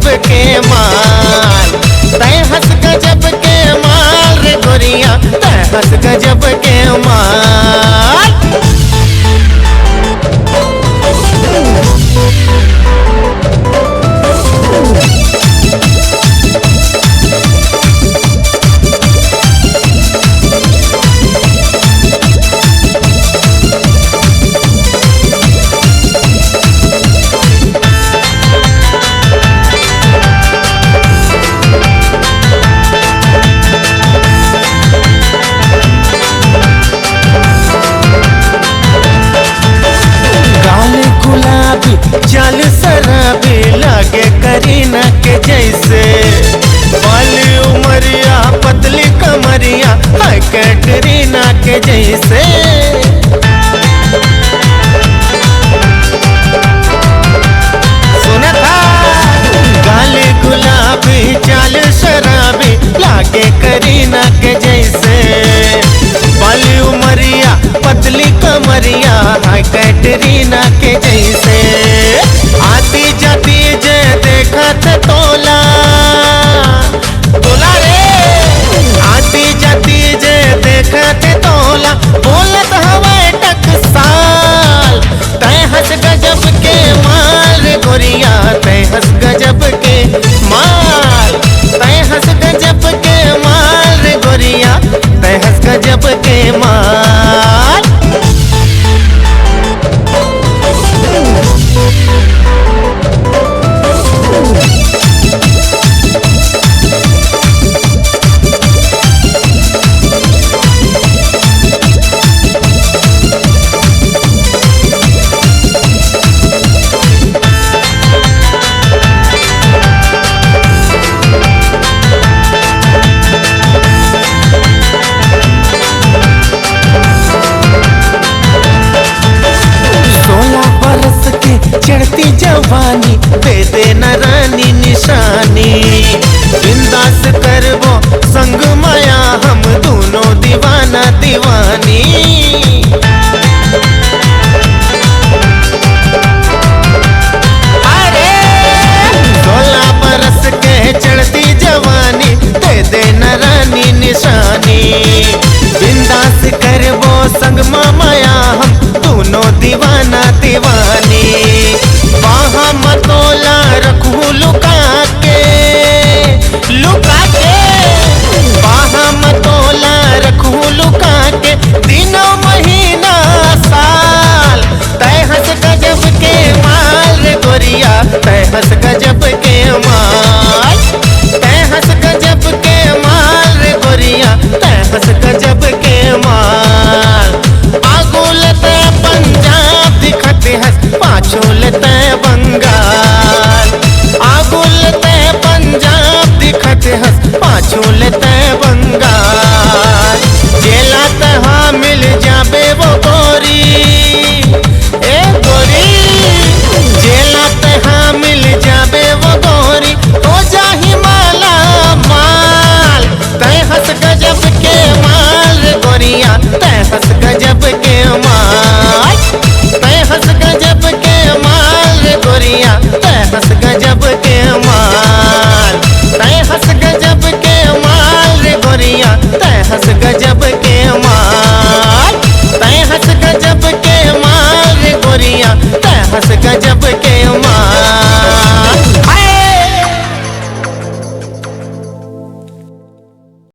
गजब के माल, तै हंस गजब के माल रे गोरिया, तै हंस गजब के माल। चाल शराबी लागे करीना के जैसे, बाली उमरिया पतली कमरिया हाय कैटरीना के जैसे। सुना था गाली गुलाबी चाल शराबी लागे करीना के जैसे, बाली उमरिया पतली कमरिया हाय कैटरीना के जैसे। आती जाती जे देखत तोला तोला रे, आती जाती जे देखत तोला, बोलत हवाए टकसाल, तै हंस गजब के माल रे गोरिया, तै हंस गजब के माल, तै हंस गजब के माल रे गोरिया, तै हंस गजब के माल। चढ़ती जवानी दे देना रानी निशानी, बिंदास करबो संग माया हम दोनों दीवाना दीवानी। अरे 16 बरस के चढ़ती जवानी दे देना रानी निशानी, बिंदास करबो संग माया हम दोनों दीवाना दीवानी। वहाँ मतोला रखूं लुका के, लुका के, वहाँ मतोला रखूं लुका के, दिनों महीना साल, तै हंस गजब के माल रे गोरिया, तै हंस गजब के माल, तै हंस गजब के माल रे गोरिया, तै हंस गजब के माल। आगू लेते पंजाब दिखते हंस, पाछू लेते बंगाल, आगू लेते पंजाब दिखते हंस, पाछू लेते बंगाल। जेला तहाँ मिल जाबे वो गोरी, ए गोरी, जेला तहाँ मिल जाबे वो गोरी, हो जाही माला माल, तै हंस गजब के माल रे गोरिया, तै हंस गजब के माल, तै हंस गजब के माल रे गोरिया, तै हंस गजब के